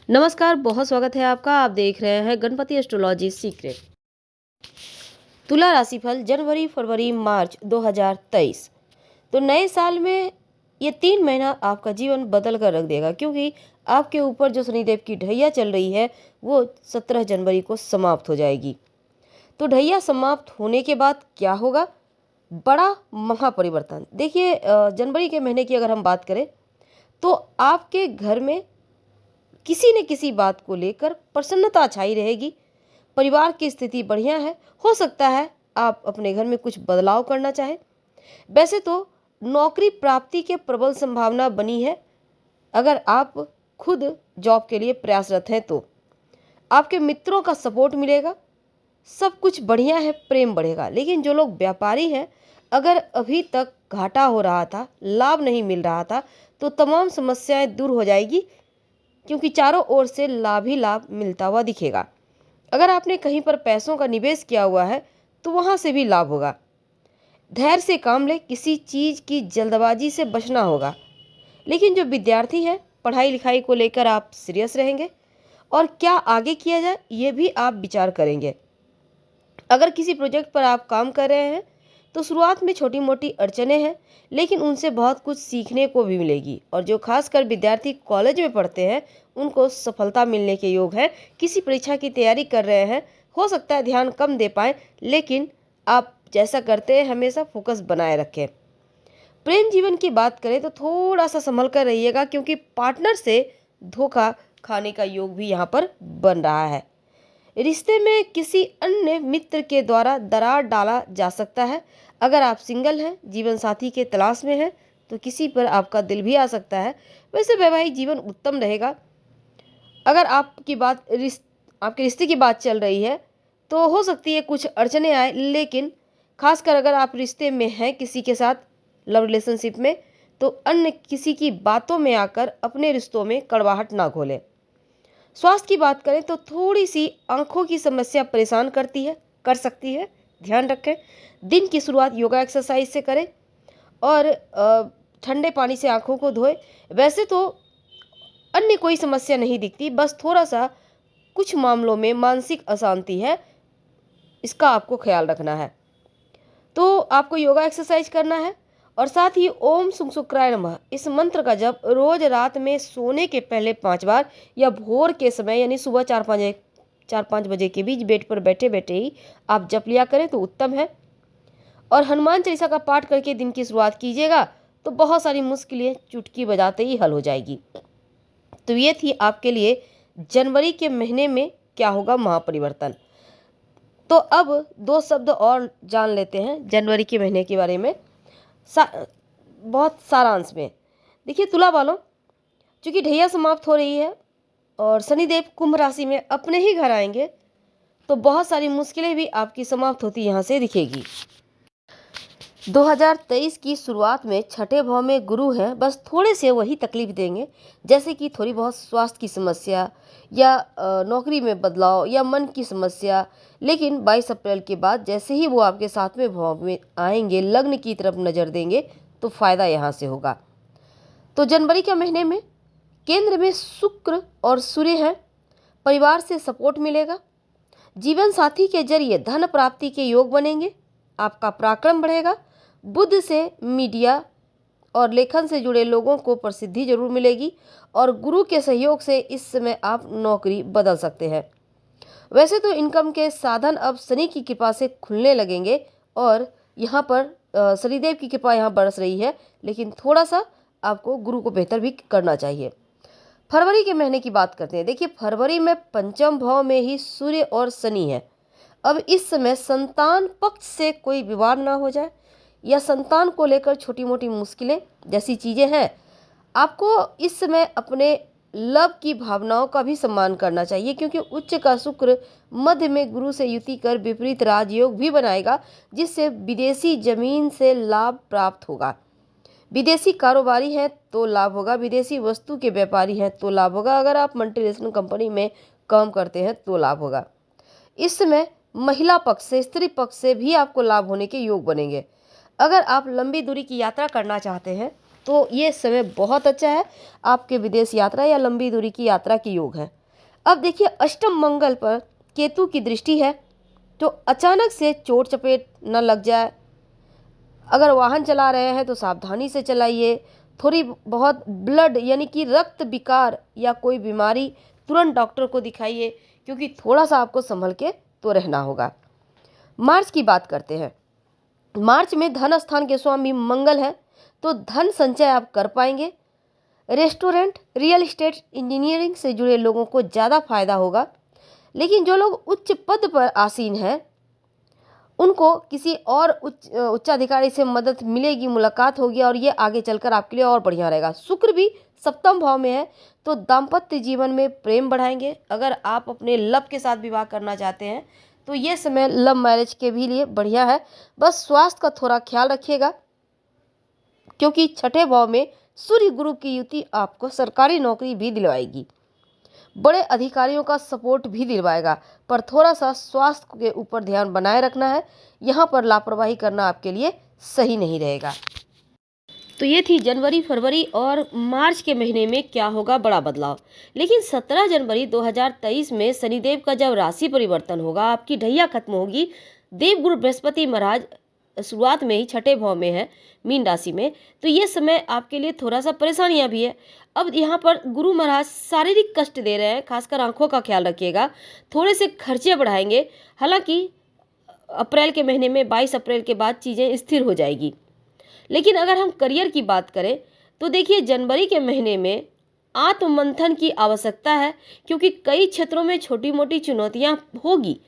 नमस्कार, बहुत स्वागत है आपका। आप देख रहे हैं गणपति एस्ट्रोलॉजी सीक्रेट। तुला राशिफल जनवरी, फरवरी, मार्च 2023। तो नए साल में ये 3 महीना आपका जीवन बदल कर रख देगा, क्योंकि आपके ऊपर जो शनिदेव की ढैया चल रही है वो 17 जनवरी को समाप्त हो जाएगी। तो ढैया समाप्त होने के बाद क्या होगा? बड़ा महापरिवर्तन। देखिए, जनवरी के महीने की अगर हम बात करें तो आपके घर में किसी न किसी बात को लेकर प्रसन्नता छाई रहेगी। परिवार की स्थिति बढ़िया है। हो सकता है आप अपने घर में कुछ बदलाव करना चाहें। वैसे तो नौकरी प्राप्ति के प्रबल संभावना बनी है। अगर आप खुद जॉब के लिए प्रयासरत हैं तो आपके मित्रों का सपोर्ट मिलेगा। सब कुछ बढ़िया है, प्रेम बढ़ेगा। लेकिन जो लोग व्यापारी हैं, अगर अभी तक घाटा हो रहा था, लाभ नहीं मिल रहा था, तो तमाम समस्याएं दूर हो जाएगी, क्योंकि चारों ओर से लाभ ही लाभ मिलता हुआ दिखेगा। अगर आपने कहीं पर पैसों का निवेश किया हुआ है तो वहां से भी लाभ होगा। धैर्य से काम ले, किसी चीज़ की जल्दबाजी से बचना होगा। लेकिन जो विद्यार्थी है, पढ़ाई लिखाई को लेकर आप सीरियस रहेंगे और क्या आगे किया जाए ये भी आप विचार करेंगे। अगर किसी प्रोजेक्ट पर आप काम कर रहे हैं तो शुरुआत में छोटी मोटी अड़चने हैं, लेकिन उनसे बहुत कुछ सीखने को भी मिलेगी। और जो खासकर विद्यार्थी कॉलेज में पढ़ते हैं उनको सफलता मिलने के योग है। किसी परीक्षा की तैयारी कर रहे हैं, हो सकता है ध्यान कम दे पाएं, लेकिन आप जैसा करते हैं हमेशा फोकस बनाए रखें। प्रेम जीवन की बात करें तो थोड़ा सा संभल कर रहिएगा, क्योंकि पार्टनर से धोखा खाने का योग भी यहाँ पर बन रहा है। रिश्ते में किसी अन्य मित्र के द्वारा दरार डाला जा सकता है। अगर आप सिंगल हैं, जीवन साथी के तलाश में हैं, तो किसी पर आपका दिल भी आ सकता है। वैसे वैवाहिक जीवन उत्तम रहेगा। अगर आपके रिश्ते की बात चल रही है तो हो सकती है कुछ अड़चने आए, लेकिन खासकर अगर आप रिश्ते में हैं किसी के साथ, लव रिलेशनशिप में, तो अन्य किसी की बातों में आकर अपने रिश्तों में कड़वाहट ना घोलें। स्वास्थ्य की बात करें तो थोड़ी सी आंखों की समस्या परेशान कर सकती है। ध्यान रखें। दिन की शुरुआत योगा एक्सरसाइज से करें और ठंडे पानी से आंखों को धोएं। वैसे तो अन्य कोई समस्या नहीं दिखती, बस थोड़ा सा कुछ मामलों में मानसिक अशांति है, इसका आपको ख्याल रखना है। तो आपको योगा एक्सरसाइज करना है और साथ ही ओम शुक्राय नमः इस मंत्र का जप रोज रात में सोने के पहले 5 बार या भोर के समय यानी सुबह 4-5 बजे के बीच बेड पर बैठे बैठे ही आप जप लिया करें तो उत्तम है। और हनुमान चालीसा का पाठ करके दिन की शुरुआत कीजिएगा तो बहुत सारी मुश्किलें चुटकी बजाते ही हल हो जाएगी। तो ये थी आपके लिए जनवरी के महीने में क्या होगा महापरिवर्तन। तो अब 2 शब्द और जान लेते हैं जनवरी के महीने के बारे में। बहुत सारांश में देखिए, तुला वालों, चूंकि ढैया समाप्त हो रही है और शनिदेव कुंभ राशि में अपने ही घर आएंगे, तो बहुत सारी मुश्किलें भी आपकी समाप्त होती यहाँ से दिखेगी। 2023 की शुरुआत में छठे भाव में गुरु हैं, बस थोड़े से वही तकलीफ देंगे, जैसे कि थोड़ी बहुत स्वास्थ्य की समस्या या नौकरी में बदलाव या मन की समस्या। लेकिन 22 अप्रैल के बाद जैसे ही वो आपके 7वें भाव में आएंगे, लग्न की तरफ नज़र देंगे, तो फायदा यहाँ से होगा। तो जनवरी के महीने में केंद्र में शुक्र और सूर्य हैं। परिवार से सपोर्ट मिलेगा। जीवन साथी के जरिए धन प्राप्ति के योग बनेंगे। आपका पराक्रम बढ़ेगा। बुध से मीडिया और लेखन से जुड़े लोगों को प्रसिद्धि जरूर मिलेगी और गुरु के सहयोग से इस समय आप नौकरी बदल सकते हैं। वैसे तो इनकम के साधन अब शनि की कृपा से खुलने लगेंगे और यहाँ पर शनिदेव की कृपा यहाँ बरस रही है, लेकिन थोड़ा सा आपको गुरु को बेहतर भी करना चाहिए। फरवरी के महीने की बात करते हैं। देखिए, फरवरी में पंचम भाव में ही सूर्य और शनि है। अब इस समय संतान पक्ष से कोई विवाद ना हो जाए या संतान को लेकर छोटी मोटी मुश्किलें जैसी चीज़ें हैं। आपको इस समय अपने लव की भावनाओं का भी सम्मान करना चाहिए, क्योंकि उच्च का शुक्र मध्य में गुरु से युति कर विपरीत राजयोग भी बनाएगा, जिससे विदेशी जमीन से लाभ प्राप्त होगा। विदेशी कारोबारी हैं तो लाभ होगा। विदेशी वस्तु के व्यापारी हैं तो लाभ होगा। अगर आप मल्टीनेशनल कंपनी में काम करते हैं तो लाभ होगा। इस समय महिला पक्ष से, स्त्री पक्ष से भी आपको लाभ होने के योग बनेंगे। अगर आप लंबी दूरी की यात्रा करना चाहते हैं तो ये समय बहुत अच्छा है, आपके विदेश यात्रा या लंबी दूरी की यात्रा की योग है। अब देखिए अष्टम मंगल पर केतु की दृष्टि है, तो अचानक से चोट चपेट न लग जाए। अगर वाहन चला रहे हैं तो सावधानी से चलाइए। थोड़ी बहुत ब्लड यानी कि रक्त विकार या कोई बीमारी, तुरंत डॉक्टर को दिखाइए, क्योंकि थोड़ा सा आपको संभल के तो रहना होगा। मार्च की बात करते हैं। मार्च में धन स्थान के स्वामी मंगल है, तो धन संचय आप कर पाएंगे। रेस्टोरेंट, रियल एस्टेट, इंजीनियरिंग से जुड़े लोगों को ज़्यादा फायदा होगा। लेकिन जो लोग उच्च पद पर आसीन हैं उनको किसी और उच्चाधिकारी से मदद मिलेगी, मुलाकात होगी, और ये आगे चलकर आपके लिए और बढ़िया रहेगा। शुक्र भी सप्तम भाव में है, तो दाम्पत्य जीवन में प्रेम बढ़ाएंगे। अगर आप अपने लव के साथ विवाह करना चाहते हैं तो ये समय लव मैरिज के भी लिए बढ़िया है। बस स्वास्थ्य का थोड़ा ख्याल रखिएगा, क्योंकि छठे भाव में सूर्य गुरु की युति आपको सरकारी नौकरी भी दिलवाएगी, बड़े अधिकारियों का सपोर्ट भी दिलवाएगा, पर थोड़ा सा स्वास्थ्य के ऊपर ध्यान बनाए रखना है। यहाँ पर लापरवाही करना आपके लिए सही नहीं रहेगा। तो ये थी जनवरी, फरवरी और मार्च के महीने में क्या होगा बड़ा बदलाव। लेकिन 17 जनवरी 2023 में शनिदेव का जब राशि परिवर्तन होगा, आपकी ढैया खत्म होगी। देवगुरु बृहस्पति महाराज शुरुआत में ही छठे भाव में है, मीन राशि में, तो ये समय आपके लिए थोड़ा सा परेशानियां भी है। अब यहाँ पर गुरु महाराज शारीरिक कष्ट दे रहे हैं, खासकर आंखों का ख्याल रखिएगा। थोड़े से खर्चे बढ़ाएंगे। हालांकि अप्रैल के महीने में 22 अप्रैल के बाद चीज़ें स्थिर हो जाएगी। लेकिन अगर हम करियर की बात करें तो देखिए जनवरी के महीने में आत्ममंथन की आवश्यकता है, क्योंकि कई क्षेत्रों में छोटी मोटी चुनौतियां होगी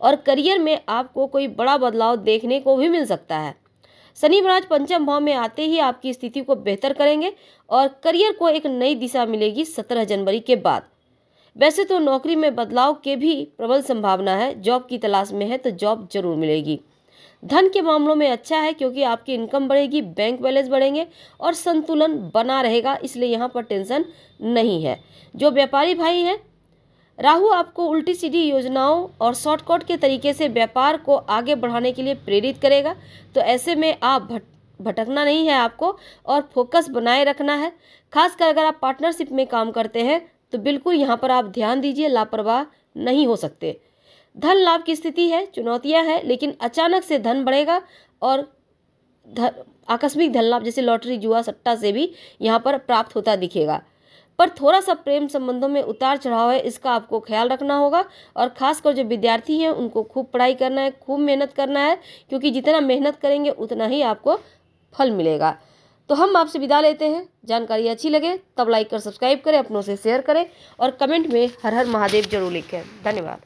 और करियर में आपको कोई बड़ा बदलाव देखने को भी मिल सकता है। शनि महाराज पंचम भाव में आते ही आपकी स्थिति को बेहतर करेंगे और करियर को एक नई दिशा मिलेगी 17 जनवरी के बाद। वैसे तो नौकरी में बदलाव के भी प्रबल संभावना है। जॉब की तलाश में है तो जॉब जरूर मिलेगी। धन के मामलों में अच्छा है, क्योंकि आपकी इनकम बढ़ेगी, बैंक बैलेंस बढ़ेंगे और संतुलन बना रहेगा, इसलिए यहाँ पर टेंशन नहीं है। जो व्यापारी भाई हैं, राहु आपको उल्टी सीधी योजनाओं और शॉर्टकट के तरीके से व्यापार को आगे बढ़ाने के लिए प्रेरित करेगा, तो ऐसे में आप भटकना नहीं है आपको और फोकस बनाए रखना है। खासकर अगर आप पार्टनरशिप में काम करते हैं तो बिल्कुल यहाँ पर आप ध्यान दीजिए, लापरवाह नहीं हो सकते। धन लाभ की स्थिति है, चुनौतियां हैं, लेकिन अचानक से धन बढ़ेगा और आकस्मिक धन लाभ जैसे लॉटरी, जुआ, सट्टा से भी यहाँ पर प्राप्त होता दिखेगा। पर थोड़ा सा प्रेम संबंधों में उतार चढ़ाव है, इसका आपको ख्याल रखना होगा। और खासकर जो विद्यार्थी हैं उनको खूब पढ़ाई करना है, खूब मेहनत करना है, क्योंकि जितना मेहनत करेंगे उतना ही आपको फल मिलेगा। तो हम आपसे विदा लेते हैं। जानकारी अच्छी लगे तब लाइक कर सब्सक्राइब करें, अपनों से शेयर करें और कमेंट में हर हर महादेव जरूर लिखें। धन्यवाद।